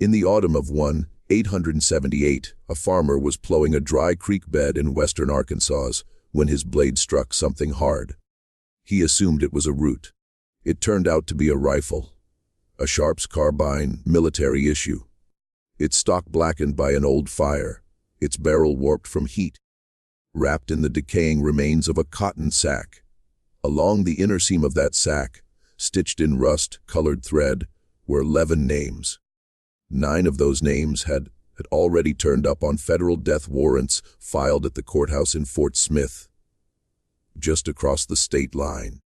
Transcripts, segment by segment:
In the autumn of 1878, a farmer was plowing a dry creek bed in western Arkansas when his blade struck something hard. He assumed it was a root. It turned out to be a rifle, a Sharps carbine, military issue. Its stock blackened by an old fire, its barrel warped from heat, wrapped in the decaying remains of a cotton sack. Along the inner seam of that sack, stitched in rust-colored thread, were 11 names. 9 of those names had already turned up on federal death warrants filed at the courthouse in Fort Smith, just across the state line.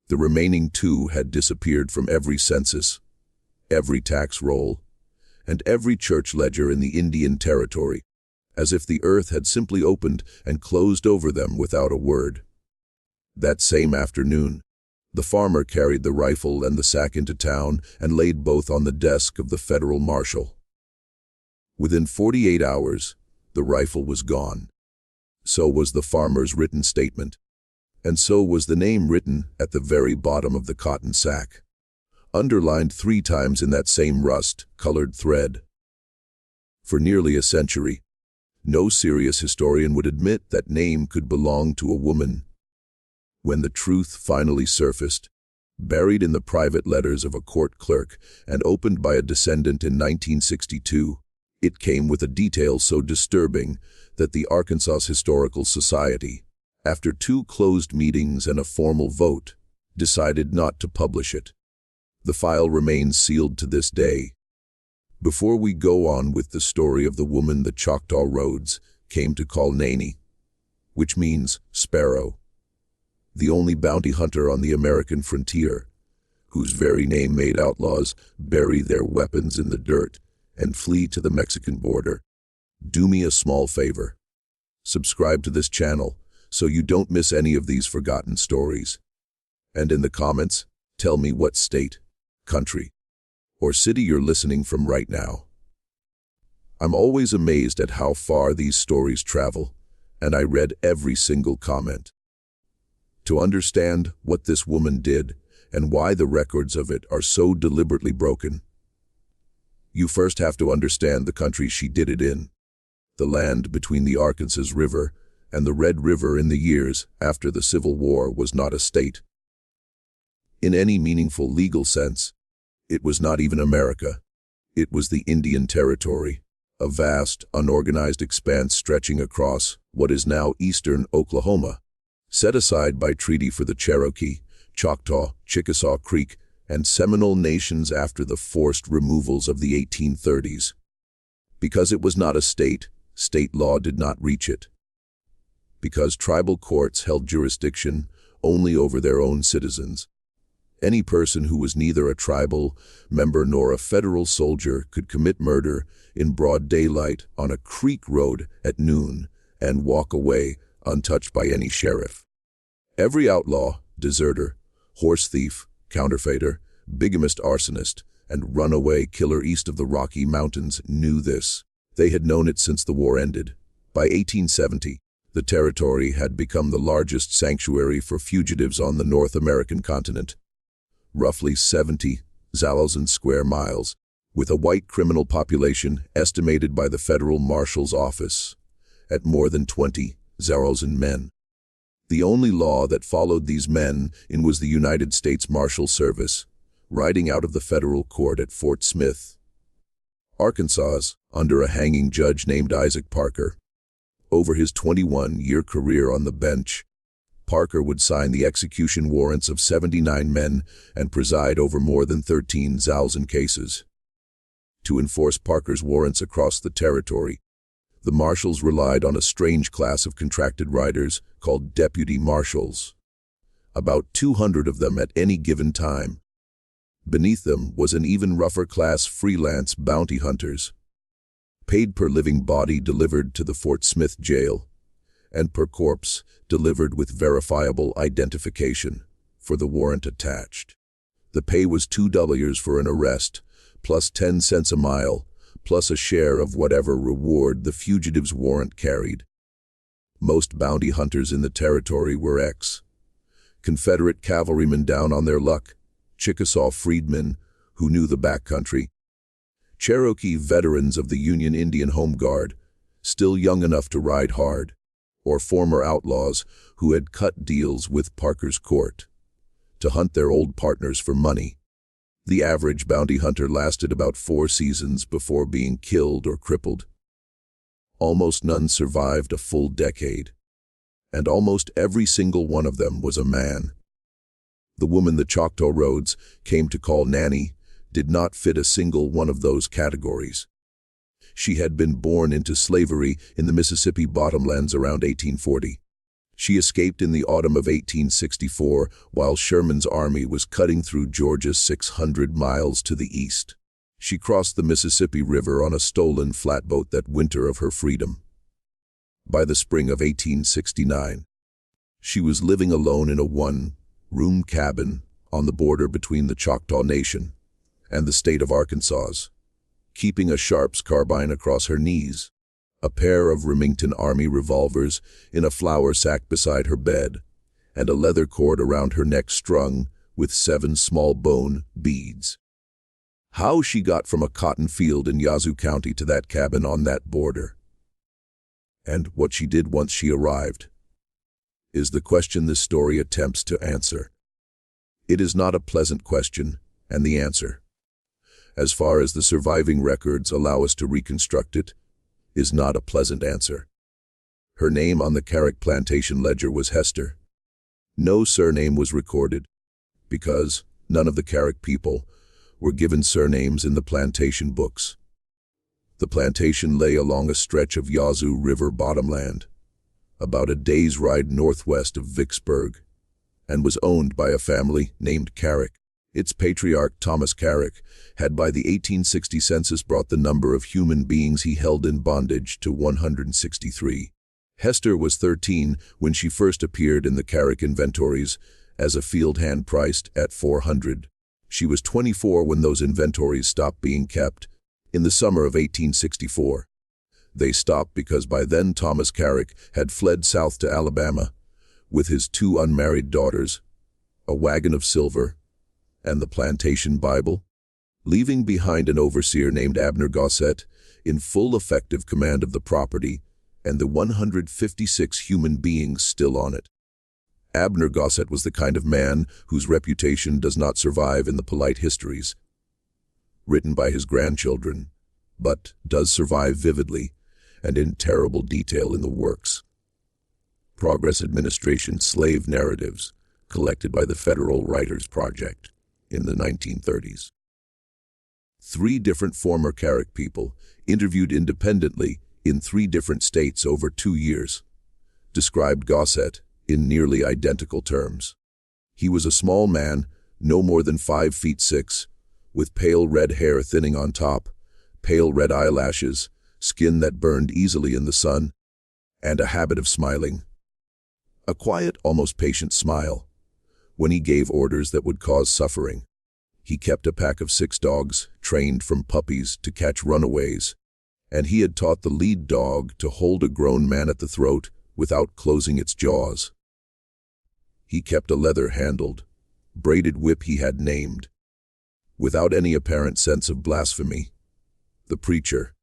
The remaining 2 had disappeared from every census, every tax roll, and every church ledger in the Indian Territory, as if the earth had simply opened and closed over them without a word. That same afternoon, the farmer carried the rifle and the sack into town and laid both on the desk of the federal marshal. Within 48 hours, the rifle was gone. So was the farmer's written statement, and so was the name written at the very bottom of the cotton sack, underlined 3 times in that same rust-colored thread. For nearly a century, no serious historian would admit that name could belong to a woman. When the truth finally surfaced, buried in the private letters of a court clerk and opened by a descendant in 1962, it came with a detail so disturbing that the Arkansas Historical Society, after 2 closed meetings and a formal vote, decided not to publish it. The file remains sealed to this day. Before we go on with the story of the woman the Choctaw Roads came to call Nanny, which means sparrow, the only bounty hunter on the American frontier, whose very name made outlaws bury their weapons in the dirt and flee to the Mexican border, do me a small favor. Subscribe to this channel so you don't miss any of these forgotten stories. And in the comments, tell me what state, country, or city you're listening from right now. I'm always amazed at how far these stories travel, and I read every single comment. To understand what this woman did and why the records of it are so deliberately broken, you first have to understand the country she did it in, the land between the Arkansas River and the Red River in the years after the Civil War was not a state. In any meaningful legal sense, it was not even America. It was the Indian Territory, a vast, unorganized expanse stretching across what is now eastern Oklahoma, set aside by treaty for the Cherokee, Choctaw, Chickasaw Creek, and Seminole nations after the forced removals of the 1830s. Because it was not a state, state law did not reach it. Because tribal courts held jurisdiction only over their own citizens, any person who was neither a tribal member nor a federal soldier could commit murder in broad daylight on a creek road at noon and walk away untouched by any sheriff. Every outlaw, deserter, horse thief, counterfeiter, bigamist arsonist, and runaway killer east of the Rocky Mountains knew this. They had known it since the war ended. By 1870, the territory had become the largest sanctuary for fugitives on the North American continent. Roughly 70,000 square miles, with a white criminal population estimated by the Federal Marshal's Office at more than 20,000 men. The only law that followed these men in was the United States Marshal Service, riding out of the federal court at Fort Smith, Arkansas, under a hanging judge named Isaac Parker. Over his 21-year career on the bench, Parker would sign the execution warrants of 79 men and preside over more than 13,000 cases. To enforce Parker's warrants across the territory, the marshals relied on a strange class of contracted riders called deputy marshals, about 200 of them at any given time. Beneath them was an even rougher class freelance bounty hunters, paid per living body delivered to the Fort Smith jail, and per corpse delivered with verifiable identification for the warrant attached. The pay was $2 for an arrest, plus 10 cents a mile, plus a share of whatever reward the fugitive's warrant carried. Most bounty hunters in the territory were ex-Confederate cavalrymen down on their luck, Chickasaw freedmen who knew the backcountry, Cherokee veterans of the Union Indian Home Guard, still young enough to ride hard, or former outlaws who had cut deals with Parker's Court to hunt their old partners for money. The average bounty hunter lasted about 4 seasons before being killed or crippled. Almost none survived a full decade, and almost every single one of them was a man. The woman the Choctaw Roads came to call Nanny did not fit a single one of those categories. She had been born into slavery in the Mississippi bottomlands around 1840. She escaped in the autumn of 1864 while Sherman's army was cutting through Georgia 600 miles to the east. She crossed the Mississippi River on a stolen flatboat that winter of her freedom. By the spring of 1869, she was living alone in a one-room cabin on the border between the Choctaw Nation and the state of Arkansas, keeping a Sharps carbine across her knees, a pair of Remington Army revolvers in a flour sack beside her bed, and a leather cord around her neck strung with 7 small bone beads. How she got from a cotton field in Yazoo County to that cabin on that border, and what she did once she arrived, is the question this story attempts to answer. It is not a pleasant question, and the answer, as far as the surviving records allow us to reconstruct it, is not a pleasant answer. Her name on the Carrick plantation ledger was Hester. No surname was recorded, because none of the Carrick people were given surnames in the plantation books. The plantation lay along a stretch of Yazoo River bottomland, about a day's ride northwest of Vicksburg, and was owned by a family named Carrick. Its patriarch, Thomas Carrick, had by the 1860 census brought the number of human beings he held in bondage to 163. Hester was 13 when she first appeared in the Carrick inventories as a field hand priced at $400. She was 24 when those inventories stopped being kept, in the summer of 1864. They stopped because by then Thomas Carrick had fled south to Alabama with his 2 unmarried daughters, a wagon of silver, and the plantation Bible, leaving behind an overseer named Abner Gossett in full effective command of the property and the 156 human beings still on it. Abner Gossett was the kind of man whose reputation does not survive in the polite histories written by his grandchildren, but does survive vividly and in terrible detail in the works. Progress Administration slave narratives collected by the Federal Writers Project in the 1930s. 3 different former Carrick people, interviewed independently in 3 different states over 2 years, described Gossett in nearly identical terms. He was a small man, no more than 5'6", with pale red hair thinning on top, pale red eyelashes, skin that burned easily in the sun, and a habit of smiling. A quiet, almost patient smile when he gave orders that would cause suffering. He kept a pack of 6 dogs, trained from puppies to catch runaways, and he had taught the lead dog to hold a grown man at the throat without closing its jaws. He kept a leather-handled, braided whip he had named, without any apparent sense of blasphemy, the preacher,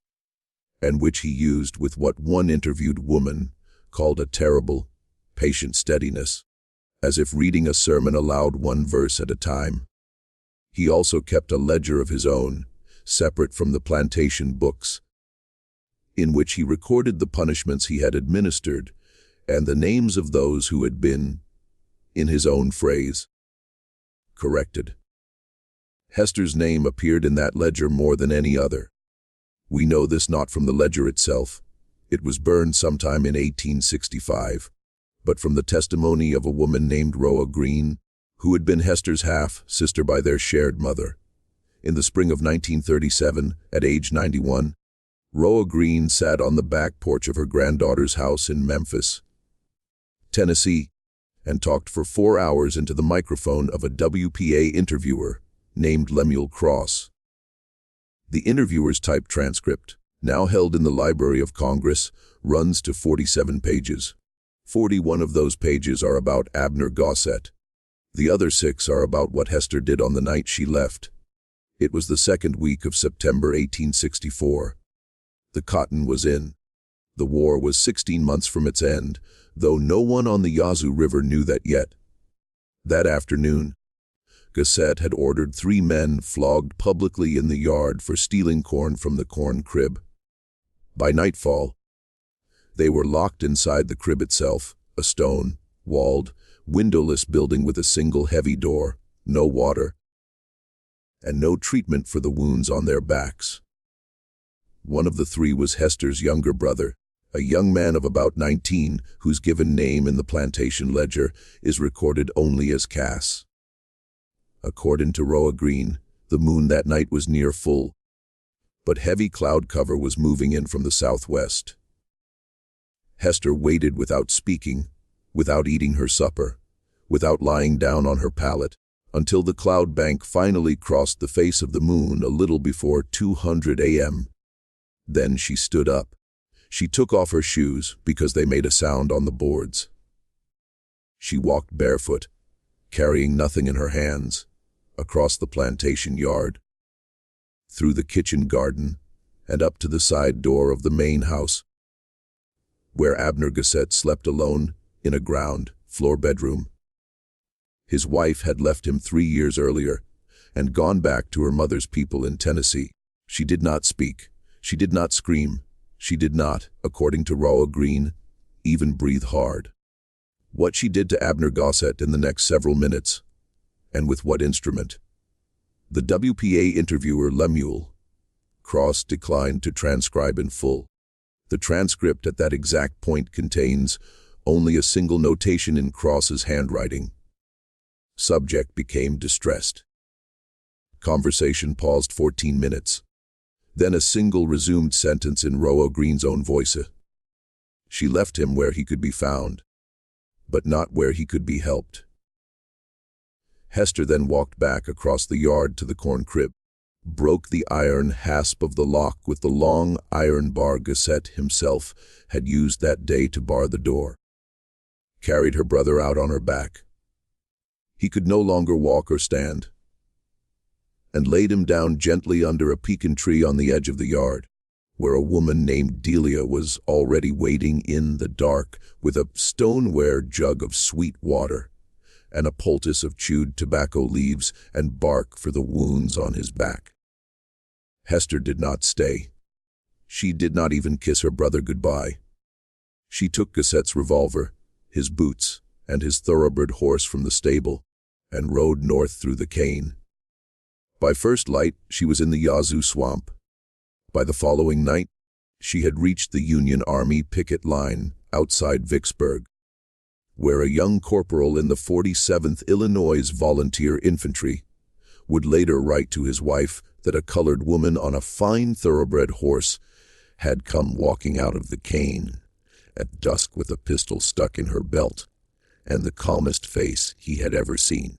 and which he used with what one interviewed woman called a terrible, patient steadiness, as if reading a sermon aloud 1 verse at a time. He also kept a ledger of his own, separate from the plantation books, in which he recorded the punishments he had administered and the names of those who had been, in his own phrase, corrected. Hester's name appeared in that ledger more than any other. We know this not from the ledger itself. It was burned sometime in 1865, but from the testimony of a woman named Roa Green, who had been Hester's half-sister by their shared mother. In the spring of 1937, at age 91, Roa Green sat on the back porch of her granddaughter's house in Memphis, Tennessee, and talked for 4 hours into the microphone of a WPA interviewer named Lemuel Cross. The interviewer's typed transcript, now held in the Library of Congress, runs to 47 pages. 41 of those pages are about Abner Gossett. The other 6 are about what Hester did on the night she left. It was the second week of September 1864. The cotton was in. The war was 16 months from its end, though no one on the Yazoo River knew that yet. That afternoon, Gusset had ordered 3 men flogged publicly in the yard for stealing corn from the corn crib. By nightfall, they were locked inside the crib itself, a stone, walled, windowless building with a single heavy door, no water, and no treatment for the wounds on their backs. One of the 3 was Hester's younger brother, a young man of about 19 whose given name in the plantation ledger is recorded only as Cass. According to Roa Green, the moon that night was near full, but heavy cloud cover was moving in from the southwest. Hester waited without speaking, without eating her supper, without lying down on her pallet, until the cloud bank finally crossed the face of the moon a little before 2:00 a.m. Then she stood up. She took off her shoes because they made a sound on the boards. She walked barefoot, carrying nothing in her hands, across the plantation yard, through the kitchen garden, and up to the side door of the main house, where Abner Gusset slept alone in a ground floor bedroom. His wife had left him 3 years earlier and gone back to her mother's people in Tennessee. She did not speak. She did not scream. She did not, according to Roa Green, even breathe hard. What she did to Abner Gusset in the next several minutes, and with what instrument, the WPA interviewer Lemuel Cross declined to transcribe in full. The transcript at that exact point contains only a single notation in Cross's handwriting. Subject became distressed. Conversation paused 14 minutes. Then a single resumed sentence in Roa Green's own voice. She left him where he could be found, but not where he could be helped. Hester then walked back across the yard to the corn crib, broke the iron hasp of the lock with the long iron bar Gusset himself had used that day to bar the door, carried her brother out on her back. He could no longer walk or stand, and laid him down gently under a pecan tree on the edge of the yard, where a woman named Delia was already waiting in the dark with a stoneware jug of sweet water and a poultice of chewed tobacco leaves and bark for the wounds on his back. Hester did not stay. She did not even kiss her brother goodbye. She took Gusset's revolver, his boots, and his thoroughbred horse from the stable, and rode north through the cane. By first light, she was in the Yazoo swamp. By the following night, she had reached the Union Army picket line outside Vicksburg, where a young corporal in the 47th Illinois Volunteer Infantry would later write to his wife that a colored woman on a fine thoroughbred horse had come walking out of the cane at dusk with a pistol stuck in her belt and the calmest face he had ever seen.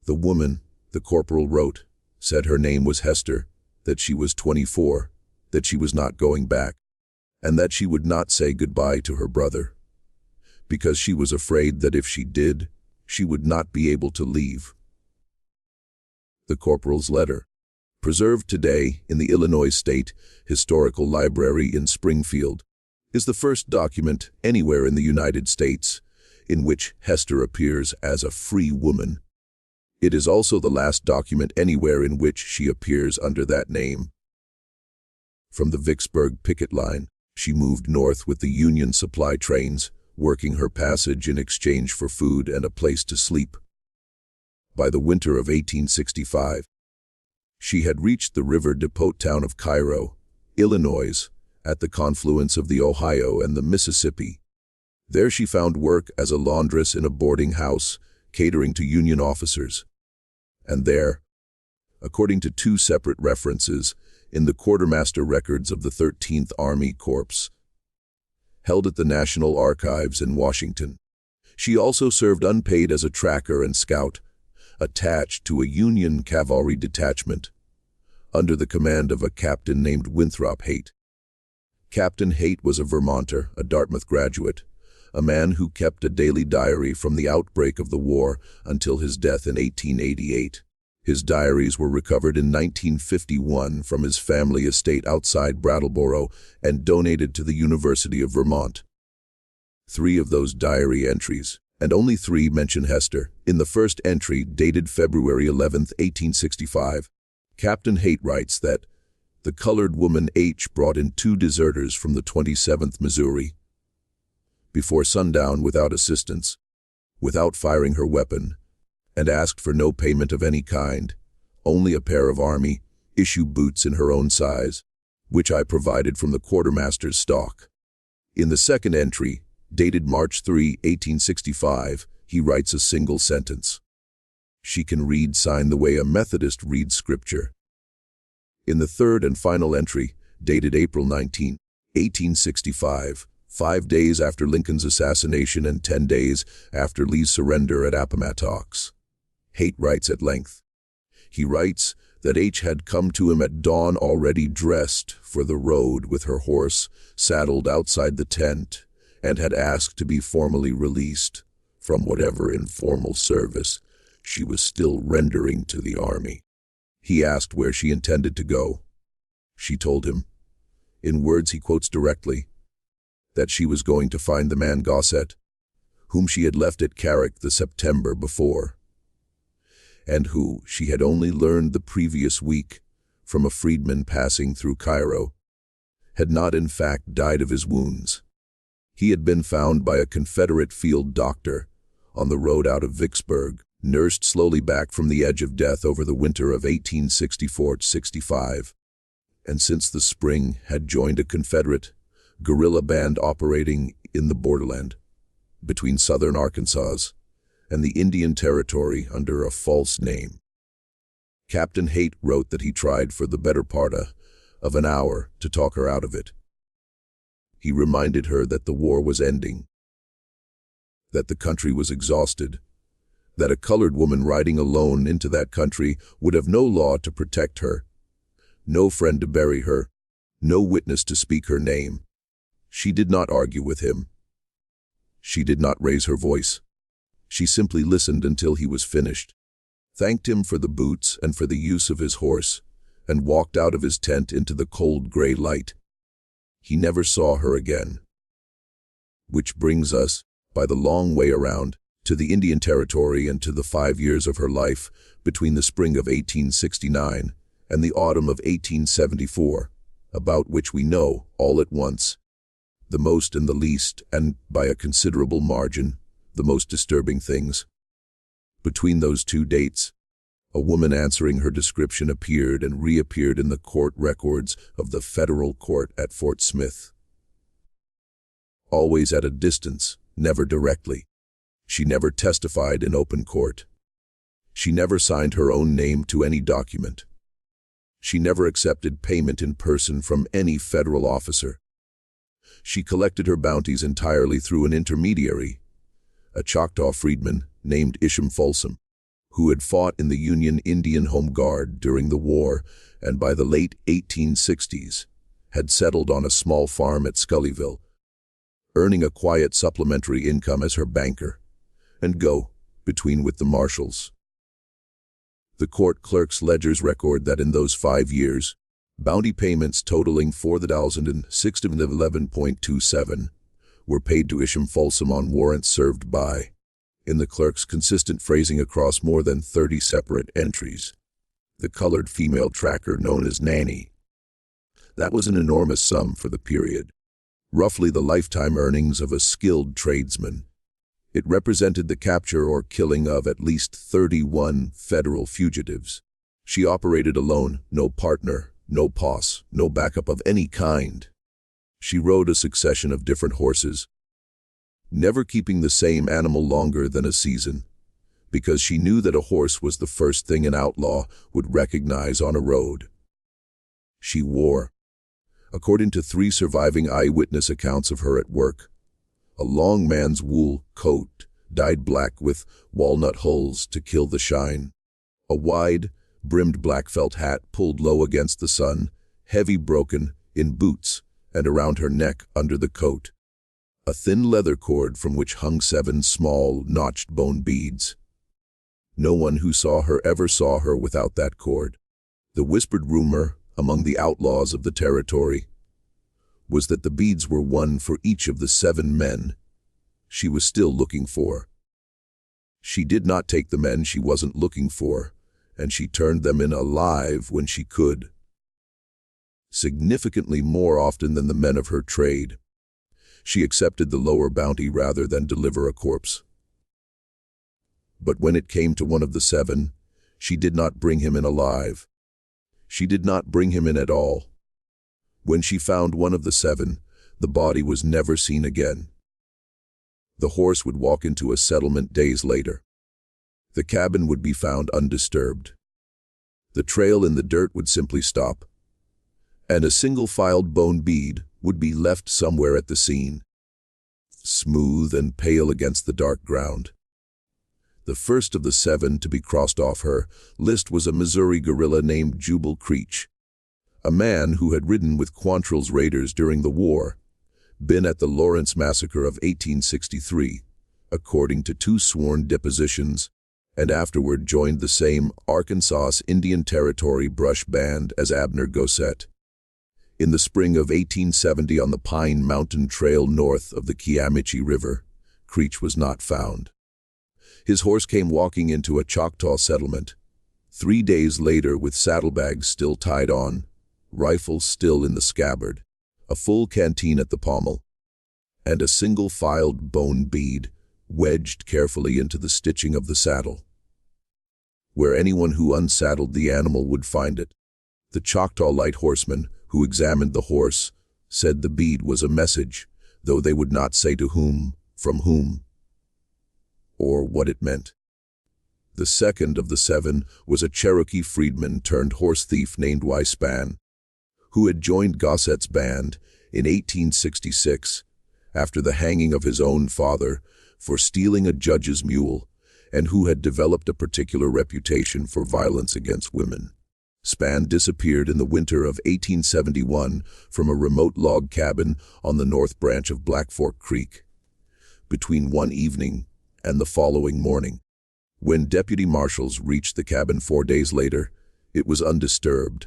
The woman, the corporal wrote, said her name was Hester, that she was 24, that she was not going back, and that she would not say goodbye to her brother, because she was afraid that if she did, she would not be able to leave. The corporal's letter, preserved today in the Illinois State Historical Library in Springfield, is the first document anywhere in the United States in which Hester appears as a free woman. It is also the last document anywhere in which she appears under that name. From the Vicksburg picket line, she moved north with the Union supply trains, working her passage in exchange for food and a place to sleep. By the winter of 1865, she had reached the river depot town of Cairo, Illinois, at the confluence of the Ohio and the Mississippi. There she found work as a laundress in a boarding house, catering to Union officers. And there, according to 2 separate references in the quartermaster records of the 13th Army Corps, held at the National Archives in Washington, she also served unpaid as a tracker and scout, attached to a Union cavalry detachment, under the command of a captain named Winthrop Haight. Captain Haight was a Vermonter, a Dartmouth graduate, a man who kept a daily diary from the outbreak of the war until his death in 1888. His diaries were recovered in 1951 from his family estate outside Brattleboro and donated to the University of Vermont. 3 of those diary entries, and only 3 mention Hester. In the first entry, dated February 11, 1865, Captain Haight writes that the colored woman H brought in 2 deserters from the 27th Missouri. Before sundown, without assistance, without firing her weapon, and asked for no payment of any kind, only a pair of Army issue boots in her own size, which I provided from the quartermaster's stock. In the second entry, dated March 3, 1865, he writes a single sentence. She can read sign the way a Methodist reads scripture. In the third and final entry, dated April 19, 1865, 5 days after Lincoln's assassination and 10 days after Lee's surrender at Appomattox, Haight writes at length. He writes that H had come to him at dawn already dressed for the road with her horse saddled outside the tent, and had asked to be formally released from whatever informal service she was still rendering to the Army. He asked where she intended to go. She told him, in words he quotes directly, that she was going to find the man Gossett, whom she had left at Carrick the September before, and who she had only learned the previous week from a freedman passing through Cairo, had not in fact died of his wounds. He had been found by a Confederate field doctor on the road out of Vicksburg, nursed slowly back from the edge of death over the winter of 1864-65, and since the spring had joined a Confederate guerrilla band operating in the borderland between southern Arkansas and the Indian Territory under a false name. Captain Haight wrote that he tried for the better part of an hour to talk her out of it. He reminded her that the war was ending, that the country was exhausted, that a colored woman riding alone into that country would have no law to protect her, no friend to bury her, no witness to speak her name. She did not argue with him. She did not raise her voice. She simply listened until he was finished, thanked him for the boots and for the use of his horse, and walked out of his tent into the cold gray light. He never saw her again. Which brings us, by the long way around, to the Indian Territory and to the 5 years of her life between the spring of 1869 and the autumn of 1874, about which we know, all at once, the most and the least, and by a considerable margin, the most disturbing things. Between those 2 dates, a woman answering her description appeared and reappeared in the court records of the federal court at Fort Smith. Always at a distance, never directly. She never testified in open court. She never signed her own name to any document. She never accepted payment in person from any federal officer. She collected her bounties entirely through an intermediary, a Choctaw freedman named Isham Folsom, who had fought in the Union Indian Home Guard during the war and by the late 1860s had settled on a small farm at Scullyville, earning a quiet supplementary income as her banker, and go-between with the marshals. The court clerk's ledgers record that in those 5 years, bounty payments totaling $4,611.27 were paid to Isham Folsom on warrants served by, in the clerk's consistent phrasing across more than 30 separate entries, the colored female tracker known as Nanny. That was an enormous sum for the period, roughly the lifetime earnings of a skilled tradesman. It represented the capture or killing of at least 31 federal fugitives. She operated alone, no partner, no posse, no backup of any kind. She rode a succession of different horses, never keeping the same animal longer than a season, because she knew that a horse was the first thing an outlaw would recognize on a road. She wore, according to 3 surviving eyewitness accounts of her at work, a long man's wool coat dyed black with walnut hulls to kill the shine, a wide, brimmed black felt hat pulled low against the sun, heavy broken in boots and around her neck under the coat, a thin leather cord from which hung 7 small, notched bone beads. No one who saw her ever saw her without that cord. The whispered rumor among the outlaws of the territory was that the beads were one for each of the 7 men she was still looking for. She did not take the men she wasn't looking for, and she turned them in alive when she could. Significantly more often than the men of her trade, she accepted the lower bounty rather than deliver a corpse. But when it came to one of the 7, she did not bring him in alive. She did not bring him in at all. When she found one of the 7, the body was never seen again. The horse would walk into a settlement days later. The cabin would be found undisturbed. The trail in the dirt would simply stop, and a single-filed bone bead would be left somewhere at the scene, smooth and pale against the dark ground. The first of the 7 to be crossed off her list was a Missouri guerrilla named Jubal Creech, a man who had ridden with Quantrill's raiders during the war, been at the Lawrence Massacre of 1863, according to 2 sworn depositions, and afterward joined the same Arkansas Indian Territory brush band as Abner Gossett. In the spring of 1870 on the Pine Mountain Trail north of the Kiamichi River, Creech was not found. His horse came walking into a Choctaw settlement 3 days later with saddlebags still tied on, rifle still in the scabbard, a full canteen at the pommel, and a single-filed bone bead wedged carefully into the stitching of the saddle, where anyone who unsaddled the animal would find it. The Choctaw light horseman who examined the horse said the bead was a message, though they would not say to whom, from whom, or what it meant. The second of the 7 was a Cherokee freedman turned horse thief named Span, who had joined Gossett's band in 1866 after the hanging of his own father for stealing a judge's mule, and who had developed a particular reputation for violence against women. Span disappeared in the winter of 1871 from a remote log cabin on the north branch of Black Fork Creek, between one evening and the following morning. When deputy marshals reached the cabin 4 days later, it was undisturbed.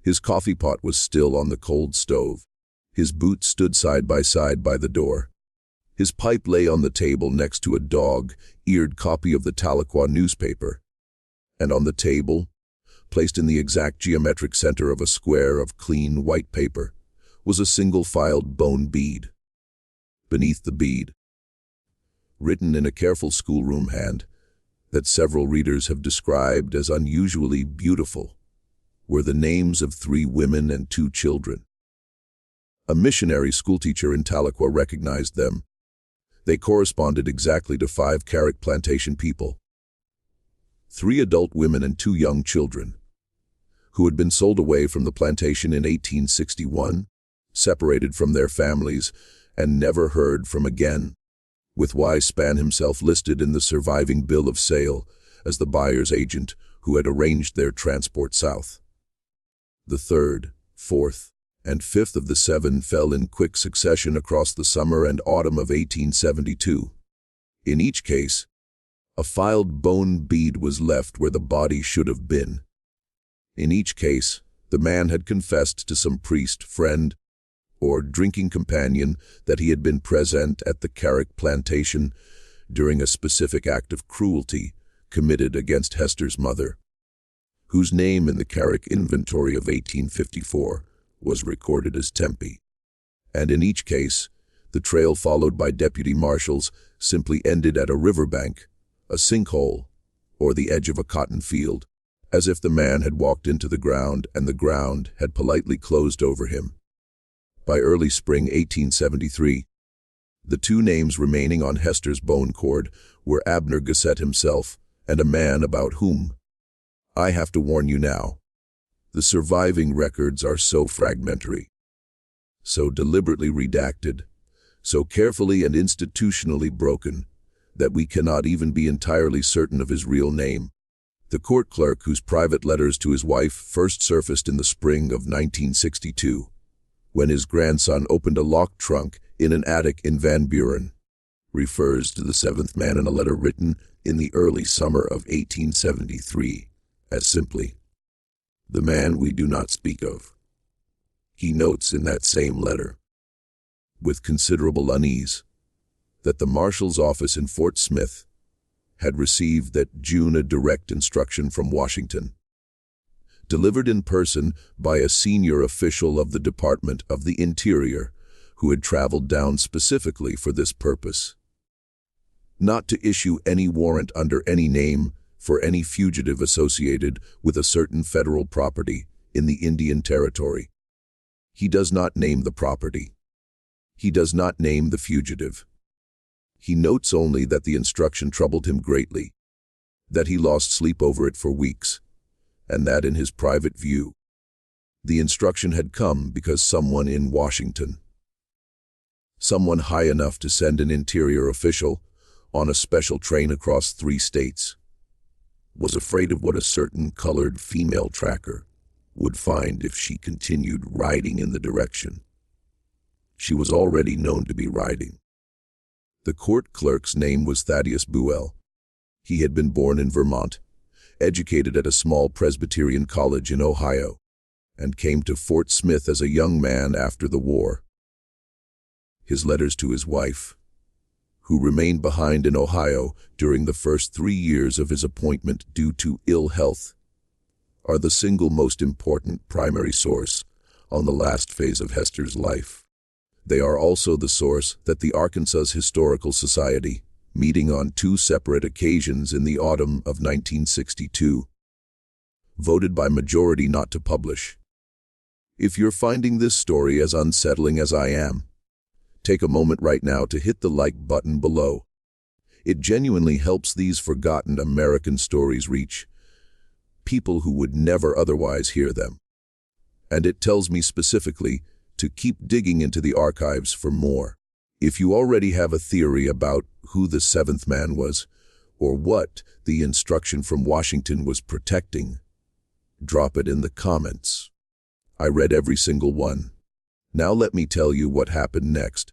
His coffee pot was still on the cold stove. His boots stood side by the door. His pipe lay on the table next to a dog-eared copy of the Tahlequah newspaper. And on the table, placed in the exact geometric center of a square of clean white paper, was a single-filed bone bead. Beneath the bead, written in a careful schoolroom hand that several readers have described as unusually beautiful, were the names of 3 women and 2 children. A missionary schoolteacher in Tahlequah recognized them. They corresponded exactly to 5 Carrick plantation people, 3 adult women and 2 young children, who had been sold away from the plantation in 1861, separated from their families, and never heard from again, with Span himself listed in the surviving bill of sale as the buyer's agent who had arranged their transport south. The 3rd, 4th, and 5th of the 7 fell in quick succession across the summer and autumn of 1872. In each case, a filed bone bead was left where the body should have been. In each case, the man had confessed to some priest, friend, or drinking companion that he had been present at the Carrick plantation during a specific act of cruelty committed against Hester's mother, whose name in the Carrick inventory of 1854 was recorded as Tempe. And in each case, the trail followed by deputy marshals simply ended at a riverbank, a sinkhole, or the edge of a cotton field, as if the man had walked into the ground and the ground had politely closed over him. By early spring 1873, the 2 names remaining on Hester's bone cord were Abner Gossett himself and a man about whom I have to warn you now. The surviving records are so fragmentary, so deliberately redacted, so carefully and institutionally broken, that we cannot even be entirely certain of his real name. The court clerk whose private letters to his wife first surfaced in the spring of 1962, when his grandson opened a locked trunk in an attic in Van Buren, refers to the 7th man in a letter written in the early summer of 1873 as simply, "the man we do not speak of." He notes in that same letter, with considerable unease, that the marshal's office in Fort Smith had received that June a direct instruction from Washington, delivered in person by a senior official of the Department of the Interior who had traveled down specifically for this purpose, not to issue any warrant under any name for any fugitive associated with a certain federal property in the Indian Territory. He does not name the property. He does not name the fugitive. He notes only that the instruction troubled him greatly, that he lost sleep over it for weeks, and that in his private view, the instruction had come because someone in Washington, someone high enough to send an interior official on a special train across 3 states, was afraid of what a certain colored female tracker would find if she continued riding in the direction she was already known to be riding. The court clerk's name was Thaddeus Buell. He had been born in Vermont, educated at a small Presbyterian college in Ohio, and came to Fort Smith as a young man after the war. His letters to his wife, who remained behind in Ohio during the first 3 years of his appointment due to ill health, are the single most important primary source on the last phase of Hester's life. They are also the source that the Arkansas Historical Society, meeting on 2 separate occasions in the autumn of 1962, voted by majority not to publish. If you're finding this story as unsettling as I am, take a moment right now to hit the like button below. It genuinely helps these forgotten American stories reach people who would never otherwise hear them. And it tells me specifically to keep digging into the archives for more. If you already have a theory about who the 7th man was, or what the instruction from Washington was protecting, drop it in the comments. I read every single one. Now let me tell you what happened next.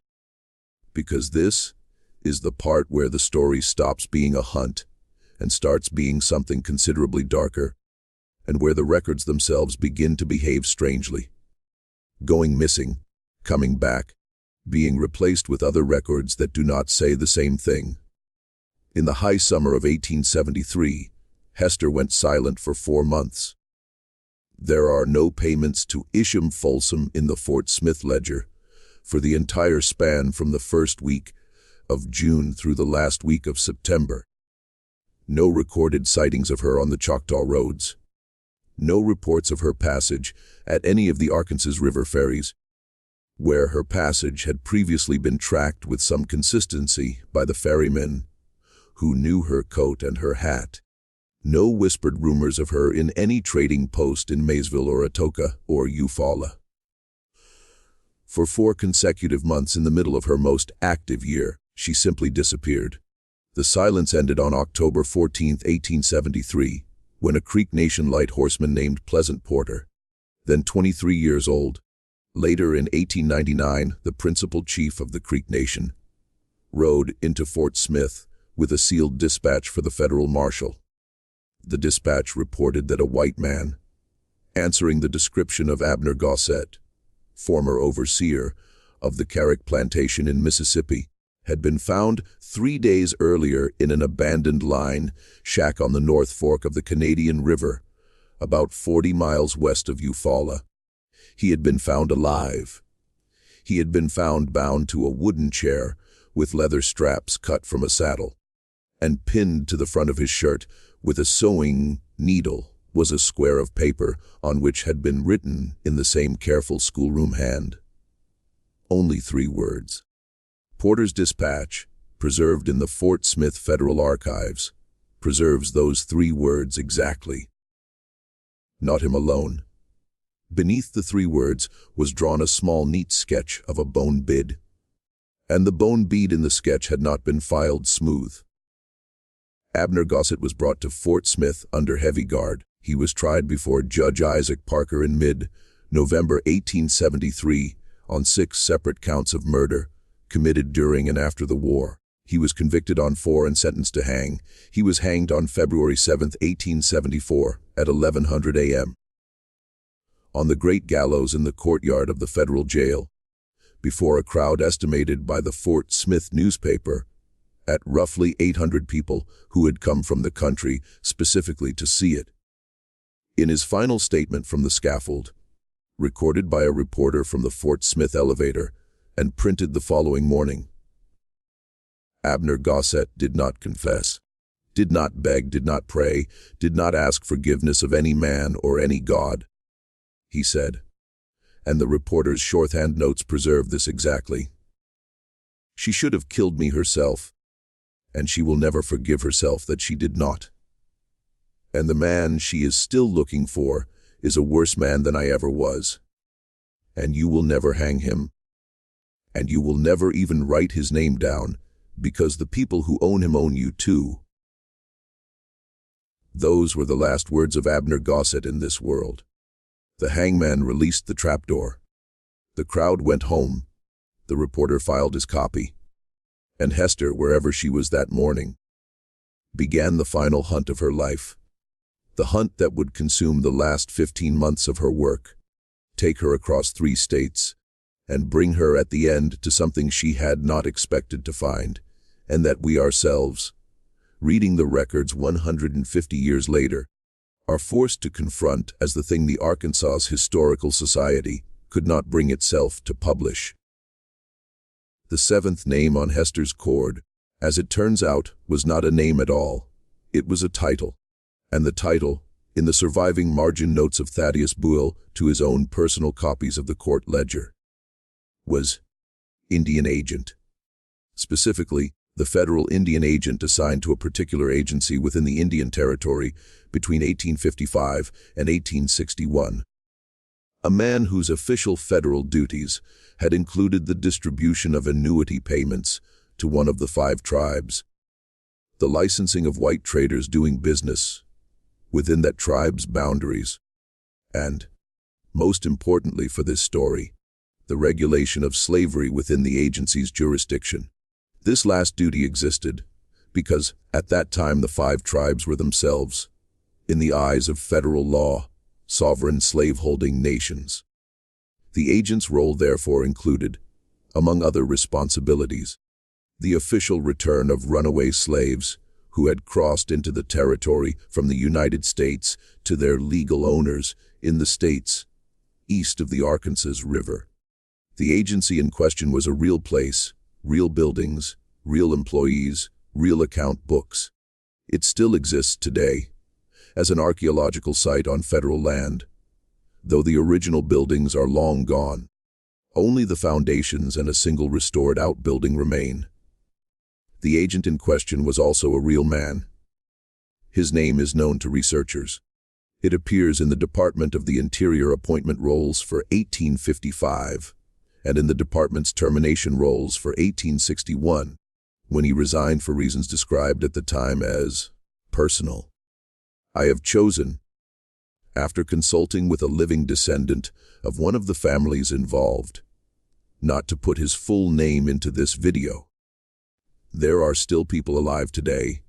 Because this is the part where the story stops being a hunt and starts being something considerably darker, and where the records themselves begin to behave strangely. Going missing, coming back, being replaced with other records that do not say the same thing. In the high summer of 1873, Hester went silent for 4 months. There are no payments to Isham Folsom in the Fort Smith ledger for the entire span from the first week of June through the last week of September. No recorded sightings of her on the Choctaw roads. No reports of her passage at any of the Arkansas River ferries, where her passage had previously been tracked with some consistency by the ferrymen who knew her coat and her hat. No whispered rumors of her in any trading post in Maysville or Atoka or Eufaula. For 4 consecutive months in the middle of her most active year, she simply disappeared. The silence ended on October 14, 1873, when a Creek Nation light horseman named Pleasant Porter, then 23 years old, later in 1899 the principal chief of the Creek Nation, rode into Fort Smith with a sealed dispatch for the federal marshal. The dispatch reported that a white man, answering the description of Abner Gossett, former overseer of the Carrick plantation in Mississippi, had been found 3 days earlier in an abandoned line shack on the North Fork of the Canadian River, about 40 miles west of Eufaula. He had been found alive. He had been found bound to a wooden chair with leather straps cut from a saddle, and pinned to the front of his shirt with a sewing needle was a square of paper on which had been written in the same careful schoolroom hand only 3 words. Porter's dispatch, preserved in the Fort Smith Federal Archives, preserves those 3 words exactly. Not him alone. Beneath the 3 words was drawn a small, neat sketch of a bone bid, and the bone bead in the sketch had not been filed smooth. Abner Gossett was brought to Fort Smith under heavy guard. He was tried before Judge Isaac Parker in mid-November 1873 on 6 separate counts of murder committed during and after the war. He was convicted on 4 and sentenced to hang. He was hanged on February 7, 1874, at 1100 a.m. on the Great Gallows in the courtyard of the federal jail, before a crowd estimated by the Fort Smith newspaper at roughly 800 people who had come from the country specifically to see it. In his final statement from the scaffold, recorded by a reporter from the Fort Smith elevator and printed the following morning, Abner Gossett did not confess, did not beg, did not pray, did not ask forgiveness of any man or any God, he said. And the reporter's shorthand notes preserve this exactly. She should have killed me herself, and she will never forgive herself that she did not. And the man she is still looking for is a worse man than I ever was. And you will never hang him. And you will never even write his name down, because the people who own him own you too. Those were the last words of Abner Gossett in this world. The hangman released the trapdoor. The crowd went home. The reporter filed his copy. And Hester, wherever she was that morning, began the final hunt of her life. The hunt that would consume the last 15 months of her work, take her across 3 states, and bring her at the end to something she had not expected to find, and that we ourselves, reading the records 150 years later, are forced to confront as the thing the Arkansas Historical Society could not bring itself to publish. The 7th name on Hester's cord, as it turns out, was not a name at all. It was a title. And the title, in the surviving margin notes of Thaddeus Buell to his own personal copies of the court ledger, was Indian Agent. Specifically, the federal Indian agent assigned to a particular agency within the Indian Territory between 1855 and 1861. A man whose official federal duties had included the distribution of annuity payments to one of the 5 tribes, the licensing of white traders doing business within that tribe's boundaries, and, most importantly for this story, the regulation of slavery within the agency's jurisdiction. This last duty existed because, at that time, the 5 tribes were themselves, in the eyes of federal law, sovereign slave-holding nations. The agent's role therefore included, among other responsibilities, the official return of runaway slaves who had crossed into the territory from the United States to their legal owners in the states east of the Arkansas River. The agency in question was a real place, real buildings, real employees, real account books. It still exists today as an archaeological site on federal land, though the original buildings are long gone. Only the foundations and a single restored outbuilding remain. The agent in question was also a real man. His name is known to researchers. It appears in the Department of the Interior appointment rolls for 1855 and in the department's termination rolls for 1861, when he resigned for reasons described at the time as personal. I have chosen, after consulting with a living descendant of one of the families involved, not to put his full name into this video. There are still people alive today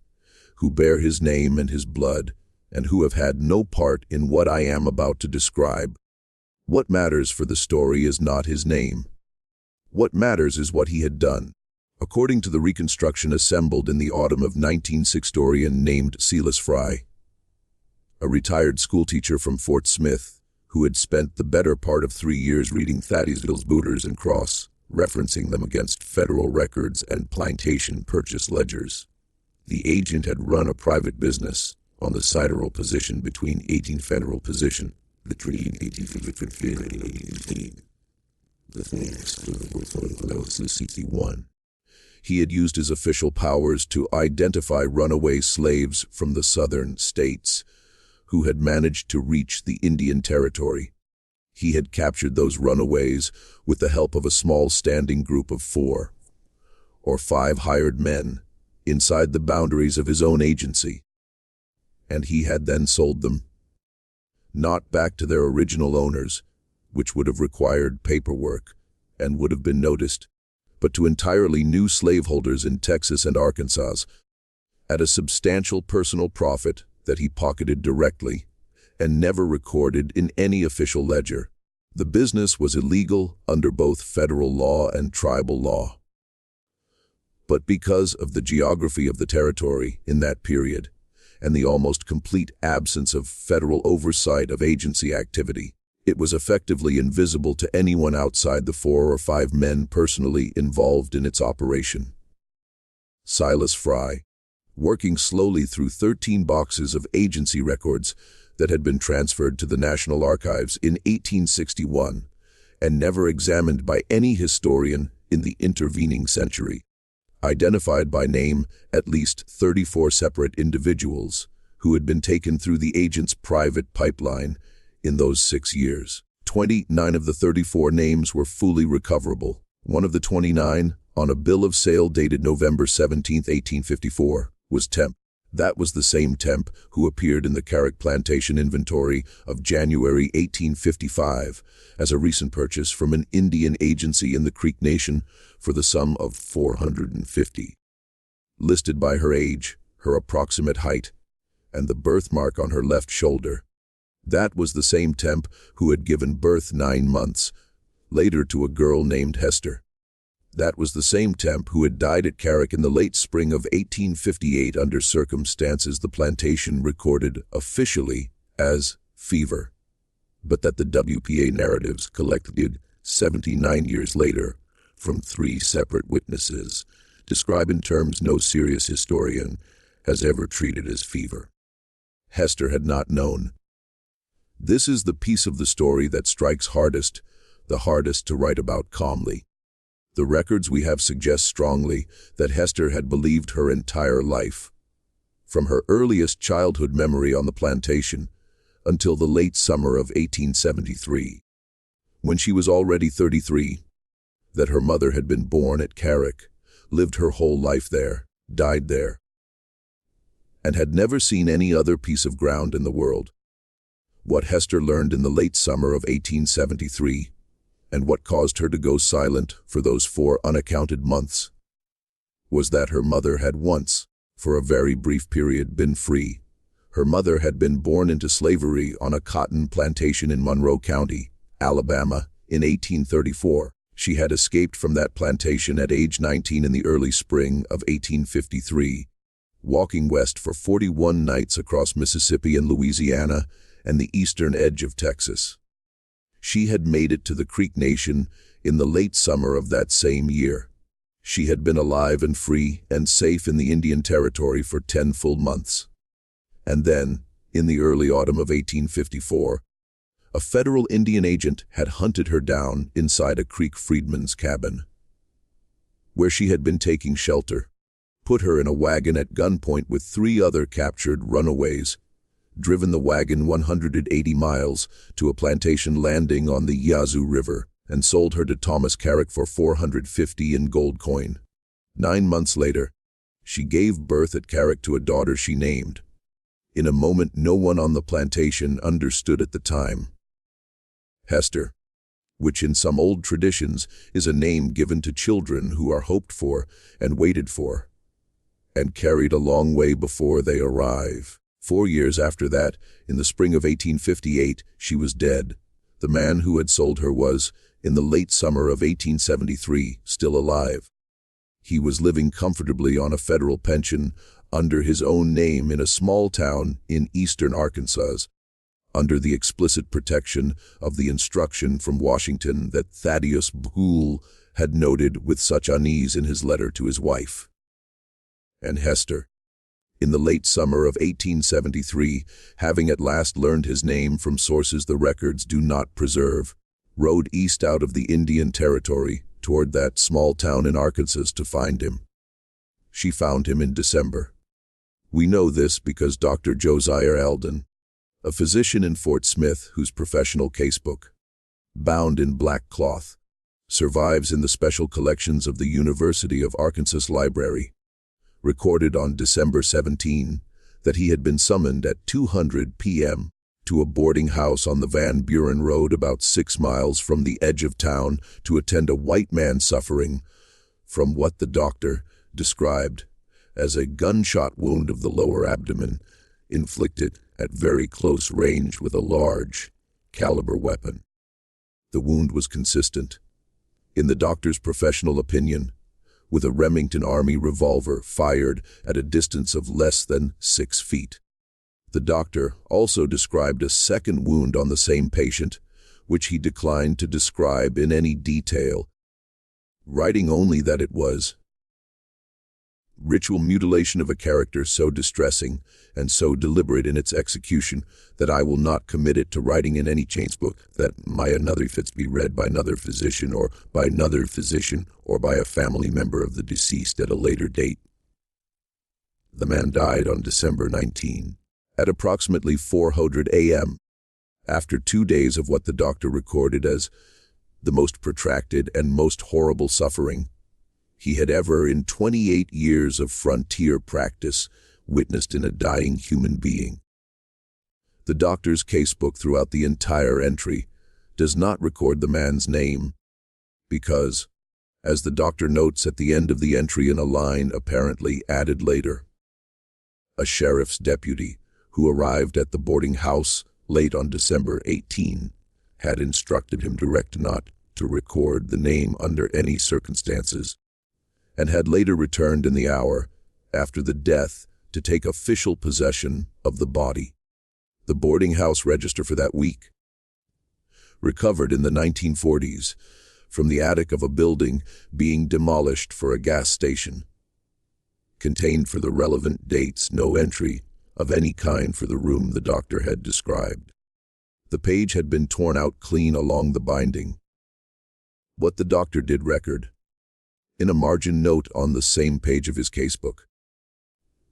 who bear his name and his blood and who have had no part in what I am about to describe. What matters for the story is not his name. What matters is what he had done. According to the reconstruction assembled in the autumn of 1960, historian named Silas Fry, a retired schoolteacher from Fort Smith, who had spent the better part of 3 years reading Thaddeus Buell's Booters and Cross, referencing them against federal records and plantation purchase ledgers. The agent had run a private business on the sidereal position between 18 federal position between 1850 and 1818. The thing was 61. He had used his official powers to identify runaway slaves from the southern states who had managed to reach the Indian Territory. He had captured those runaways with the help of a small standing group of 4 or 5 hired men inside the boundaries of his own agency. And he had then sold them, not back to their original owners, which would have required paperwork and would have been noticed, but to entirely new slaveholders in Texas and Arkansas, at a substantial personal profit that he pocketed directly and never recorded in any official ledger. The business was illegal under both federal law and tribal law. But because of the geography of the territory in that period and the almost complete absence of federal oversight of agency activity, it was effectively invisible to anyone outside the 4 or 5 men personally involved in its operation. Silas Fry, working slowly through 13 boxes of agency records that had been transferred to the National Archives in 1861 and never examined by any historian in the intervening century, identified by name at least 34 separate individuals who had been taken through the agent's private pipeline in those 6 years. 29 of the 34 names were fully recoverable. One of the 29, on a bill of sale dated November 17, 1854, was Temp. That was the same Temp who appeared in the Carrick Plantation inventory of January 1855 as a recent purchase from an Indian agency in the Creek Nation for the sum of $450. Listed by her age, her approximate height, and the birthmark on her left shoulder. That was the same Temp who had given birth 9 months later to a girl named Hester. That was the same Temp who had died at Carrick in the late spring of 1858 under circumstances the plantation recorded officially as fever, but that the WPA narratives collected 79 years later from 3 separate witnesses describe in terms no serious historian has ever treated as fever. Hester had not known. This is the piece of the story that strikes hardest, the hardest to write about calmly. The records we have suggest strongly that Hester had believed her entire life, from her earliest childhood memory on the plantation until the late summer of 1873, when she was already 33, that her mother had been born at Carrick, lived her whole life there, died there, and had never seen any other piece of ground in the world. What Hester learned in the late summer of 1873, and what caused her to go silent for those 4 unaccounted months, was that her mother had once, for a very brief period, been free. Her mother had been born into slavery on a cotton plantation in Monroe County, Alabama, in 1834. She had escaped from that plantation at age 19 in the early spring of 1853, walking west for 41 nights across Mississippi and Louisiana and the eastern edge of Texas. She had made it to the Creek Nation in the late summer of that same year. She had been alive and free and safe in the Indian Territory for 10 full months. And then, in the early autumn of 1854, a federal Indian agent had hunted her down inside a Creek freedman's cabin, where she had been taking shelter, put her in a wagon at gunpoint with 3 other captured runaways, driven the wagon 180 miles to a plantation landing on the Yazoo River, and sold her to Thomas Carrick for $450 in gold coin. 9 months later, she gave birth at Carrick to a daughter she named, in a moment no one on the plantation understood at the time, Hester, which in some old traditions is a name given to children who are hoped for and waited for, and carried a long way before they arrive. 4 years after that, in the spring of 1858, she was dead. The man who had sold her was, in the late summer of 1873, still alive. He was living comfortably on a federal pension under his own name in a small town in eastern Arkansas, under the explicit protection of the instruction from Washington that Thaddeus Buell had noted with such unease in his letter to his wife. And Hester, in the late summer of 1873, having at last learned his name from sources the records do not preserve, rode east out of the Indian Territory toward that small town in Arkansas to find him. She found him in December. We know this because Dr. Josiah Alden, a physician in Fort Smith whose professional casebook, bound in black cloth, survives in the special collections of the University of Arkansas Library, recorded on December 17 that he had been summoned at 2:00 p.m. to a boarding house on the Van Buren Road about 6 miles from the edge of town to attend a white man suffering from what the doctor described as a gunshot wound of the lower abdomen, inflicted at very close range with a large caliber weapon. The wound was consistent, in the doctor's professional opinion, with a Remington Army revolver fired at a distance of less than 6 feet. The doctor also described a second wound on the same patient, which he declined to describe in any detail, writing only that it was ritual mutilation of a character so distressing and so deliberate in its execution that I will not commit it to writing in any chains book that my another fits be read by another physician or by another physician or by a family member of the deceased at a later date. The man died on December 19, at approximately 4:00 a.m., after 2 days of what the doctor recorded as the most protracted and most horrible suffering he had ever, in 28 years of frontier practice, witnessed in a dying human being. The doctor's casebook throughout the entire entry does not record the man's name because, as the doctor notes at the end of the entry in a line apparently added later, a sheriff's deputy who arrived at the boarding house late on December 18 had instructed him direct not to record the name under any circumstances, and had later returned in the hour after the death to take official possession of the body. The boarding house register for that week, recovered in the 1940s from the attic of a building being demolished for a gas station, contained for the relevant dates no entry of any kind for the room the doctor had described. The page had been torn out clean along the binding. What the doctor did record, in a margin note on the same page of his casebook,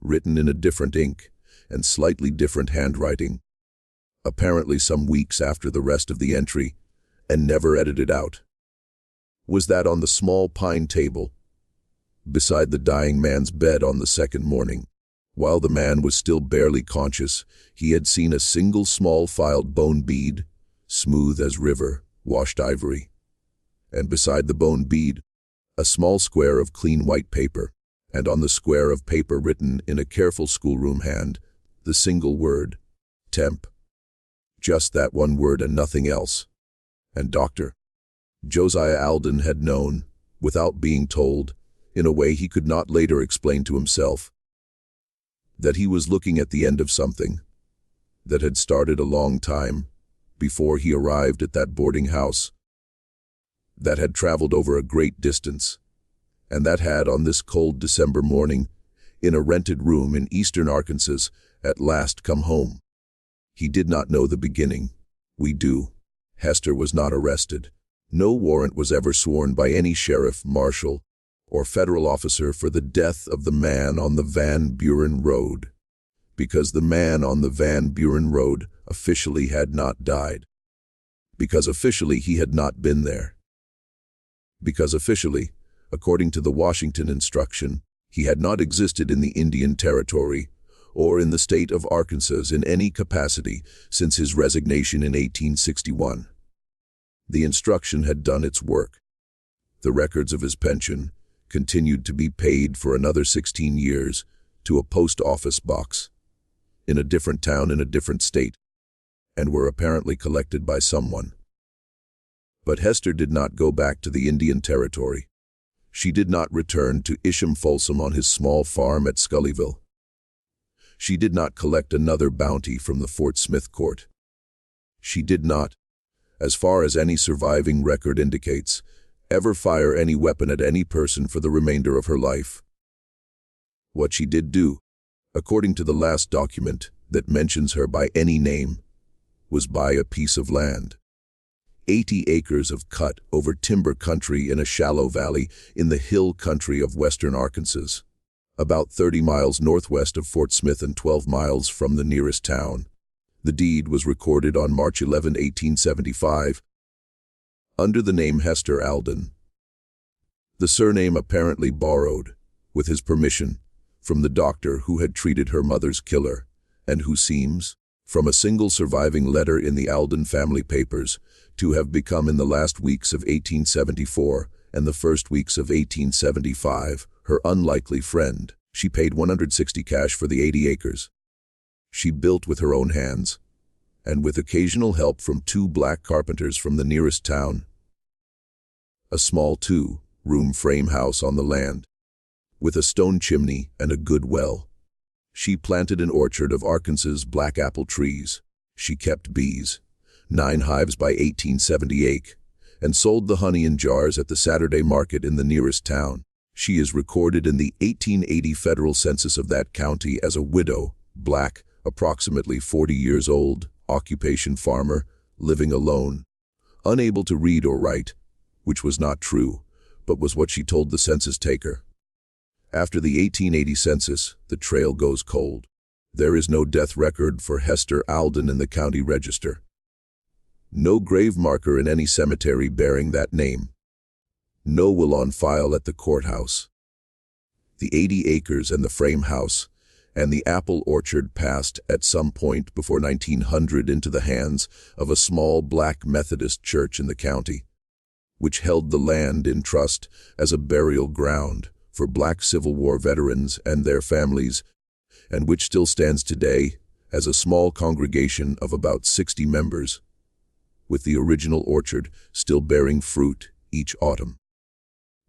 written in a different ink and slightly different handwriting, apparently some weeks after the rest of the entry, and never edited out, was that on the small pine table, beside the dying man's bed on the second morning, while the man was still barely conscious, he had seen a single small filed bone bead, smooth as river, washed ivory, and beside the bone bead, a small square of clean white paper, and on the square of paper written in a careful schoolroom hand, the single word, temp. Just that one word and nothing else. And Dr. Josiah Alden had known, without being told, in a way he could not later explain to himself, that he was looking at the end of something that had started a long time before he arrived at that boarding house, that had traveled over a great distance, and that had, on this cold December morning, in a rented room in eastern Arkansas, at last come home. He did not know the beginning. We do. Hester was not arrested. No warrant was ever sworn by any sheriff, marshal, or federal officer for the death of the man on the Van Buren Road, because the man on the Van Buren Road officially had not died, because officially he had not been there, because officially, according to the Washington instruction, he had not existed in the Indian Territory or in the state of Arkansas in any capacity since his resignation in 1861. The instruction had done its work. The records of his pension continued to be paid for another 16 years to a post office box in a different town in a different state, and were apparently collected by someone. But Hester did not go back to the Indian Territory. She did not return to Isham Folsom on his small farm at Scullyville. She did not collect another bounty from the Fort Smith court. She did not, as far as any surviving record indicates, ever fire any weapon at any person for the remainder of her life. What she did do, according to the last document that mentions her by any name, was buy a piece of land. 80 acres of cut over timber country in a shallow valley in the hill country of western Arkansas, about 30 miles northwest of Fort Smith and 12 miles from the nearest town. The deed was recorded on March 11, 1875, under the name Hester Alden. The surname apparently borrowed, with his permission, from the doctor who had treated her mother's killer, and who seems, from a single surviving letter in the Alden family papers, to have become in the last weeks of 1874 and the first weeks of 1875, her unlikely friend. She paid 160 cash for the 80 acres. She built with her own hands, and with occasional help from 2 black carpenters from the nearest town. A small 2-room frame house on the land, with a stone chimney and a good well. She planted an orchard of Arkansas's black apple trees. She kept bees, 9 hives by 1878, and sold the honey in jars at the Saturday market in the nearest town. She is recorded in the 1880 federal census of that county as a widow, black, approximately 40 years old, occupation farmer, living alone, unable to read or write, which was not true, but was what she told the census taker. After the 1880 census, the trail goes cold. There is no death record for Hester Alden in the county register. No grave marker in any cemetery bearing that name. No will on file at the courthouse. The 80 acres and the frame house and the apple orchard passed at some point before 1900 into the hands of a small black Methodist church in the county, which held the land in trust as a burial ground for black Civil War veterans and their families, and which still stands today as a small congregation of about 60 members, with the original orchard still bearing fruit each autumn.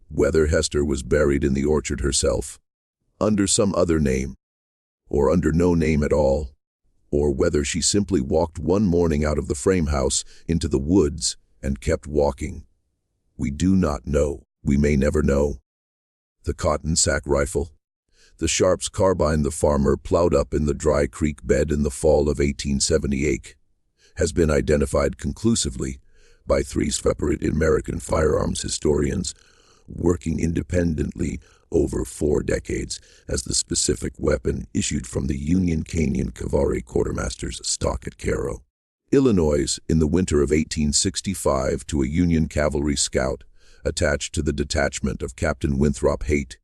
Whether Hester was buried in the orchard herself, under some other name, or under no name at all, or whether she simply walked one morning out of the frame house into the woods and kept walking, we do not know. We may never know. The cotton sack rifle, the Sharps carbine the farmer plowed up in the Dry Creek bed in the fall of 1878, has been identified conclusively by 3 separate American firearms historians working independently over 4 decades as the specific weapon issued from the Union Canyon Cavalry Quartermaster's stock at Cairo, Illinois, in the winter of 1865 to a Union cavalry scout attached to the detachment of Captain Winthrop Haight.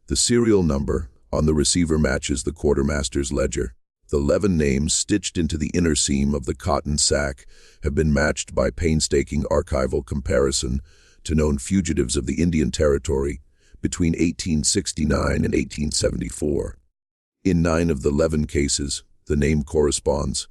The serial number on the receiver matches the quartermaster's ledger. The 11 names stitched into the inner seam of the cotton sack have been matched by painstaking archival comparison to known fugitives of the Indian Territory between 1869 and 1874. In 9 of the 11 cases, the name corresponds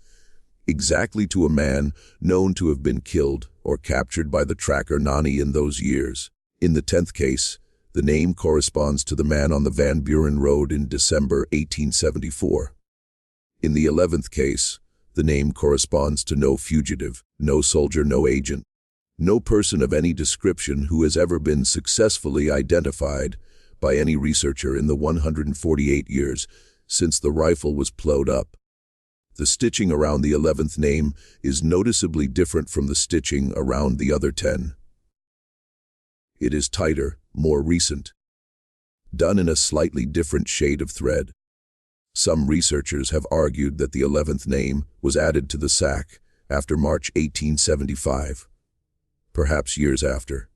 exactly to a man known to have been killed or captured by the tracker Nani in those years. In the 10th case, the name corresponds to the man on the Van Buren Road in December 1874. In the 11th case, the name corresponds to no fugitive, no soldier, no agent, no person of any description who has ever been successfully identified by any researcher in the 148 years since the rifle was plowed up. The stitching around the 11th name is noticeably different from the stitching around the other 10. It is tighter, more recent, done in a slightly different shade of thread. Some researchers have argued that the 11th name was added to the sack after March 1875, perhaps years after,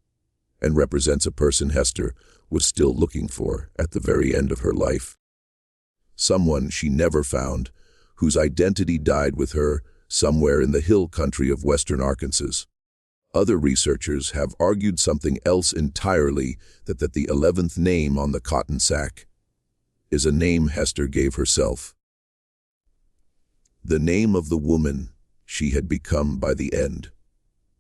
and represents a person Hester was still looking for at the very end of her life. Someone she never found, whose identity died with her somewhere in the hill country of western Arkansas. Other researchers have argued something else entirely, that the 11th name on the cotton sack is a name Hester gave herself. The name of the woman she had become by the end.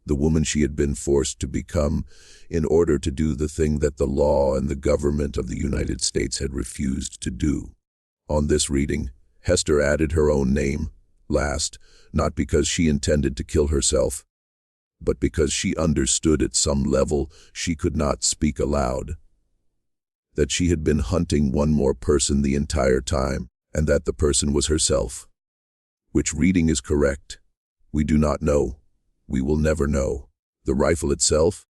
The woman she had been forced to become in order to do the thing that the law and the government of the United States had refused to do. On this reading, Hester added her own name, last, not because she intended to kill herself, but because she understood at some level she could not speak aloud, that she had been hunting one more person the entire time, and that the person was herself. Which reading is correct? We do not know. We will never know. The rifle itself?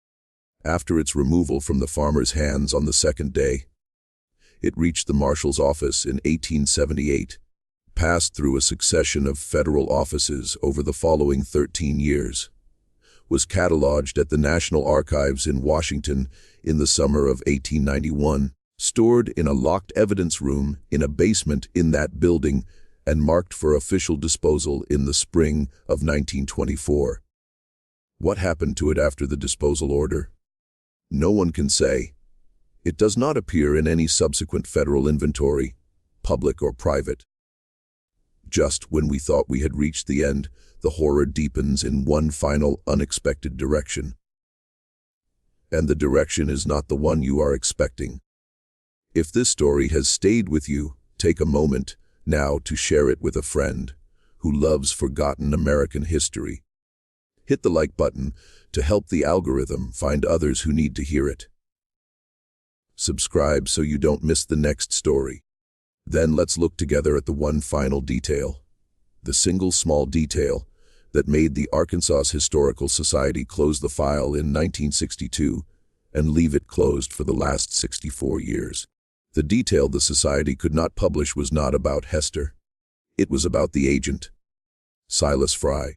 After its removal from the farmer's hands on the second day, it reached the marshal's office in 1878, passed through a succession of federal offices over the following 13 years, was cataloged at the National Archives in Washington in the summer of 1891, stored in a locked evidence room in a basement in that building, and marked for official disposal in the spring of 1924. What happened to it after the disposal order? No one can say. It does not appear in any subsequent federal inventory, public or private. Just when we thought we had reached the end, the horror deepens in one final, unexpected direction. And the direction is not the one you are expecting. If this story has stayed with you, take a moment now to share it with a friend who loves forgotten American history. Hit the like button to help the algorithm find others who need to hear it. Subscribe so you don't miss the next story. Then let's look together at the one final detail. The single small detail that made the Arkansas Historical Society close the file in 1962 and leave it closed for the last 64 years. The detail the society could not publish was not about Hester. It was about the agent, Silas Fry,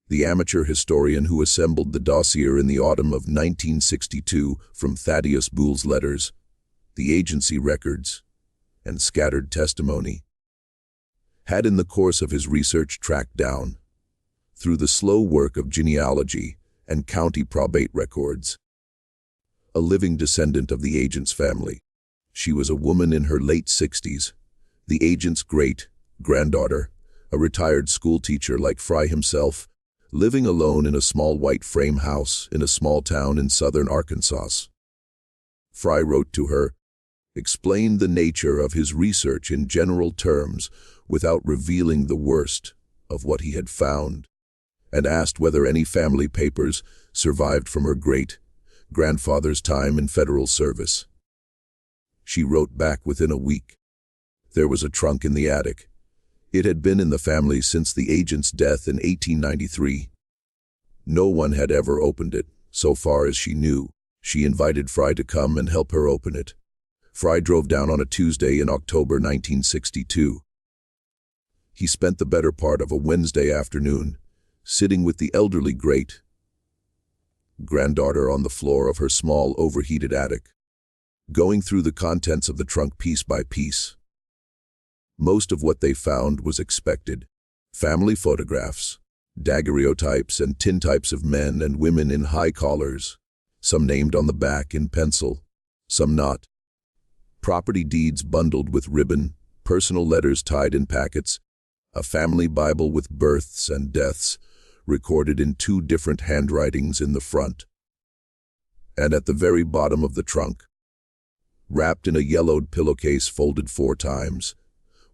the amateur historian who assembled the dossier in the autumn of 1962 from Thaddeus Boole's letters, the agency records, and scattered testimony. Had in the course of his research tracked down, through the slow work of genealogy and county probate records, a living descendant of the agent's family. She was a woman in her late 60s, the agent's great-granddaughter, a retired schoolteacher like Fry himself, living alone in a small white frame house in a small town in southern Arkansas. Fry wrote to her, explained the nature of his research in general terms without revealing the worst of what he had found, and asked whether any family papers survived from her great-grandfather's time in federal service. She wrote back within a week. There was a trunk in the attic. It had been in the family since the agent's death in 1893. No one had ever opened it, so far as she knew. She invited Fry to come and help her open it. Fry drove down on a Tuesday in October 1962. He spent the better part of a Wednesday afternoon sitting with the elderly great-granddaughter on the floor of her small, overheated attic, going through the contents of the trunk piece by piece. Most of what they found was expected. Family photographs, daguerreotypes and tintypes of men and women in high collars, some named on the back in pencil, some not. Property deeds bundled with ribbon, personal letters tied in packets, a family Bible with births and deaths recorded in 2 different handwritings in the front. And at the very bottom of the trunk, wrapped in a yellowed pillowcase folded 4 times,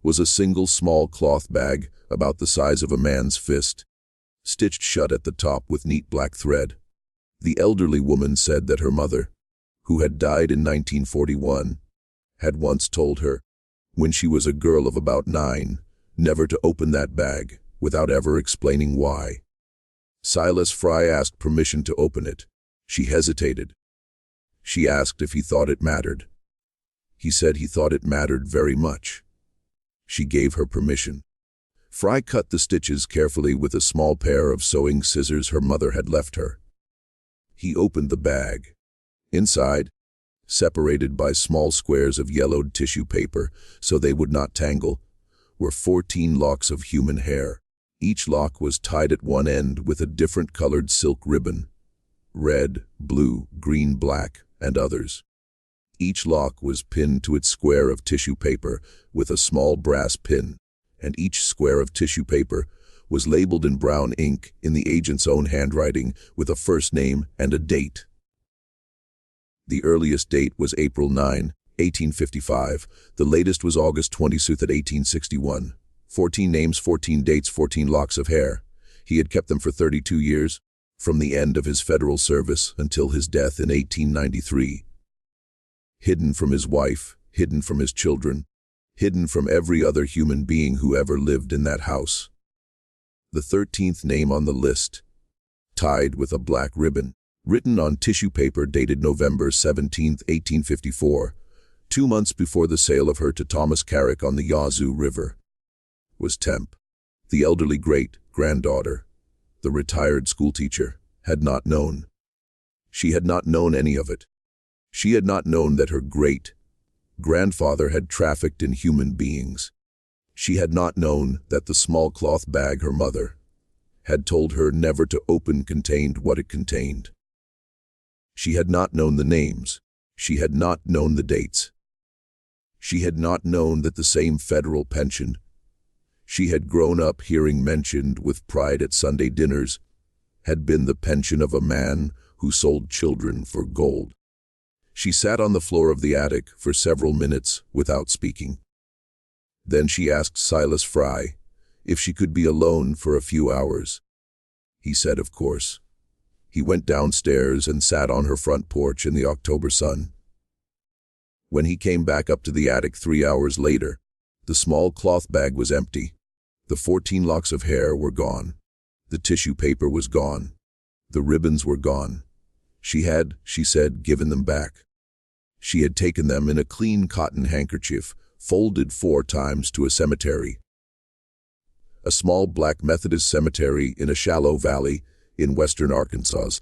was a single small cloth bag about the size of a man's fist, stitched shut at the top with neat black thread. The elderly woman said that her mother, who had died in 1941, had once told her, when she was a girl of about 9, never to open that bag without ever explaining why. Silas Fry asked permission to open it. She hesitated. She asked if he thought it mattered. He said he thought it mattered very much. She gave her permission. Fry cut the stitches carefully with a small pair of sewing scissors her mother had left her. He opened the bag. Inside, separated by small squares of yellowed tissue paper so they would not tangle, were 14 locks of human hair. Each lock was tied at one end with a different colored silk ribbon, red, blue, green, black, and others. Each lock was pinned to its square of tissue paper with a small brass pin, and each square of tissue paper was labeled in brown ink in the agent's own handwriting with a first name and a date. The earliest date was April 9, 1855. The latest was August 26, 1861. 14 names, 14 dates, 14 locks of hair. He had kept them for 32 years, from the end of his federal service until his death in 1893. Hidden from his wife, hidden from his children, hidden from every other human being who ever lived in that house. The 13th name on the list, tied with a black ribbon, written on tissue paper dated November 17, 1854, 2 months before the sale of her to Thomas Carrick on the Yazoo River, was Temp. The elderly great-granddaughter, the retired schoolteacher, had not known. She had not known any of it. She had not known that her great-grandfather had trafficked in human beings. She had not known that the small cloth bag her mother had told her never to open contained what it contained. She had not known the names. She had not known the dates. She had not known that the same federal pension she had grown up hearing mentioned with pride at Sunday dinners had been the pension of a man who sold children for gold. She sat on the floor of the attic for several minutes without speaking. Then she asked Silas Fry if she could be alone for a few hours. He said, of course. He went downstairs and sat on her front porch in the October sun. When he came back up to the attic 3 hours later, the small cloth bag was empty. The 14 locks of hair were gone. The tissue paper was gone. The ribbons were gone. She had, she said, given them back. She had taken them in a clean cotton handkerchief, folded 4 times, to a cemetery. A small black Methodist cemetery in a shallow valley in western Arkansas,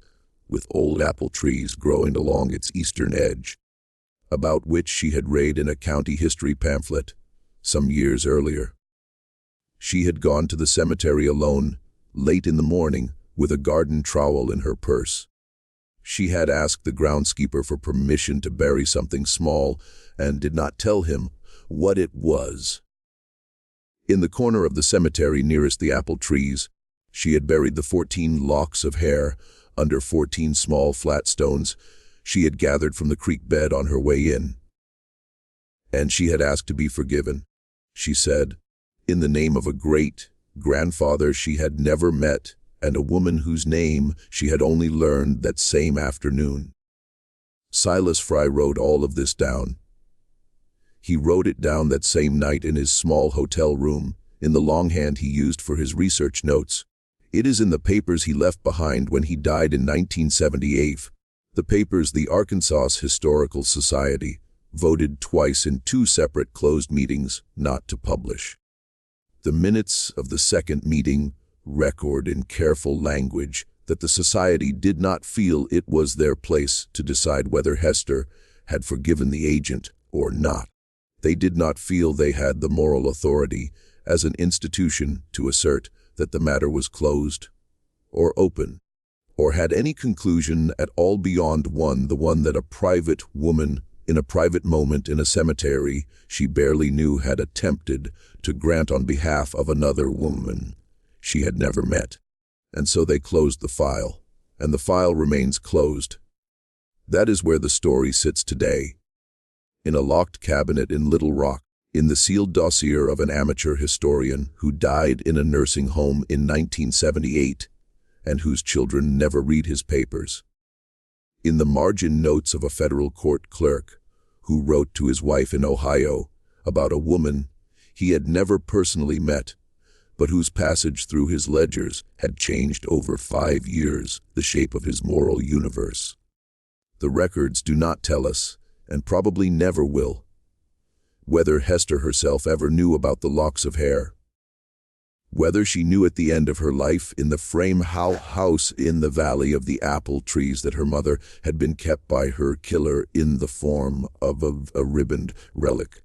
with old apple trees growing along its eastern edge, about which she had read in a county history pamphlet some years earlier. She had gone to the cemetery alone, late in the morning, with a garden trowel in her purse. She had asked the groundskeeper for permission to bury something small and did not tell him what it was. In the corner of the cemetery nearest the apple trees, she had buried the 14 locks of hair under 14 small flat stones she had gathered from the creek bed on her way in. And she had asked to be forgiven, she said, in the name of a great-grandfather she had never met and a woman whose name she had only learned that same afternoon. Silas Fry wrote all of this down. He wrote it down that same night in his small hotel room, in the longhand he used for his research notes. It is in the papers he left behind when he died in 1978. The papers the Arkansas Historical Society voted twice in 2 separate closed meetings not to publish. The minutes of the second meeting record in careful language that the society did not feel it was their place to decide whether Hester had forgiven the agent or not. They did not feel they had the moral authority as an institution to assert that the matter was closed or open, or had any conclusion at all beyond the one that a private woman in a private moment in a cemetery she barely knew had attempted to grant on behalf of another woman she had never met. And so they closed the file, and the file remains closed. That is where the story sits today, in a locked cabinet in Little Rock, in the sealed dossier of an amateur historian who died in a nursing home in 1978 and whose children never read his papers. In the margin notes of a federal court clerk who wrote to his wife in Ohio about a woman he had never personally met, but whose passage through his ledgers had changed over 5 years the shape of his moral universe. The records do not tell us, and probably never will, whether Hester herself ever knew about the locks of hair, whether she knew at the end of her life in the frame house in the valley of the apple trees that her mother had been kept by her killer in the form of a ribboned relic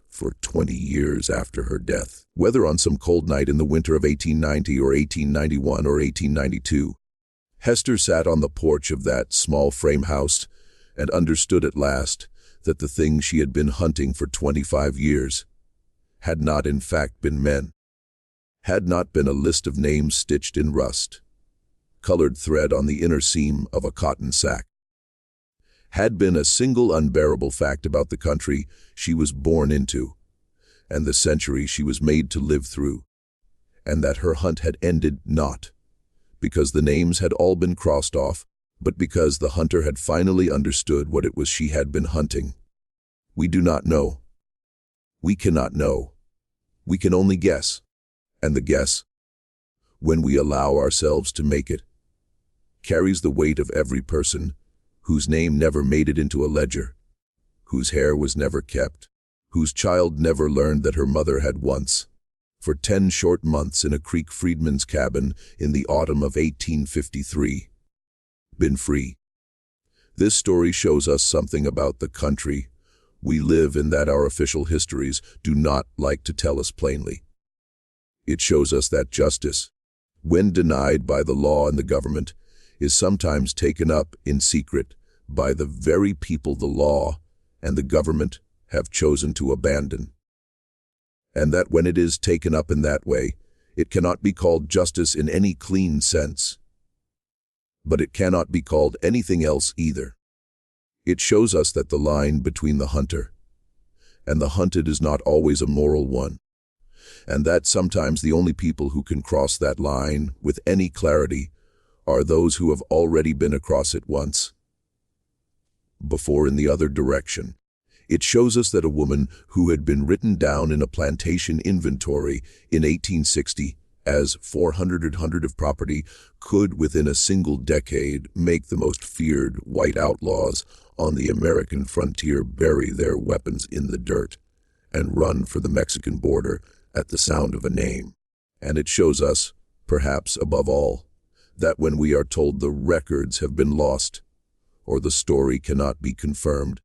for 20 years after her death, whether on some cold night in the winter of 1890 or 1891 or 1892, Hester sat on the porch of that small frame house and understood at last that the thing she had been hunting for 25 years had not in fact been men, had not been a list of names stitched in rust, colored thread on the inner seam of a cotton sack, had been a single unbearable fact about the country she was born into and the century she was made to live through, and that her hunt had ended not because the names had all been crossed off, but because the hunter had finally understood what it was she had been hunting. We do not know. We cannot know. We can only guess, and the guess, when we allow ourselves to make it, carries the weight of every person whose name never made it into a ledger, whose hair was never kept, whose child never learned that her mother had once, for 10 short months in a Creek freedman's cabin in the autumn of 1853, been free. This story shows us something about the country we live in that our official histories do not like to tell us plainly. It shows us that justice, when denied by the law and the government, is sometimes taken up in secret by the very people the law and the government have chosen to abandon. And that when it is taken up in that way, it cannot be called justice in any clean sense. But it cannot be called anything else either. It shows us that the line between the hunter and the hunted is not always a moral one, and that sometimes the only people who can cross that line with any clarity are those who have already been across it once, before in the other direction. It shows us that a woman who had been written down in a plantation inventory in 1860 as 400 of property could within a single decade make the most feared white outlaws on the American frontier bury their weapons in the dirt and run for the Mexican border at the sound of a name. And it shows us, perhaps above all, that when we are told the records have been lost, or the story cannot be confirmed,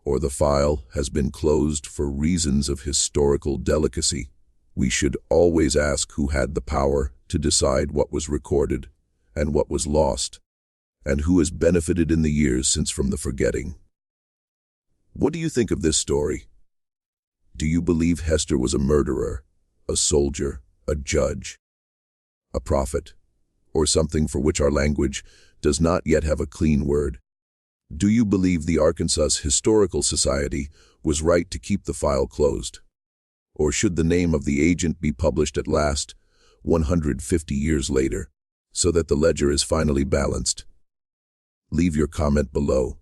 or the file has been closed for reasons of historical delicacy, we should always ask who had the power to decide what was recorded and what was lost, and who has benefited in the years since from the forgetting. What do you think of this story? Do you believe Hester was a murderer, a soldier, a judge, a prophet, or something for which our language does not yet have a clean word? Do you believe the Arkansas Historical Society was right to keep the file closed? Or should the name of the agent be published at last, 150 years later, so that the ledger is finally balanced? Leave your comment below.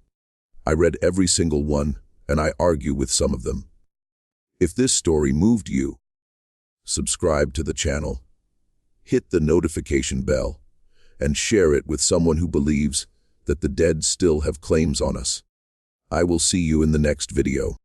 I read every single one, and I argue with some of them. If this story moved you, subscribe to the channel, hit the notification bell, and share it with someone who believes that the dead still have claims on us. I will see you in the next video.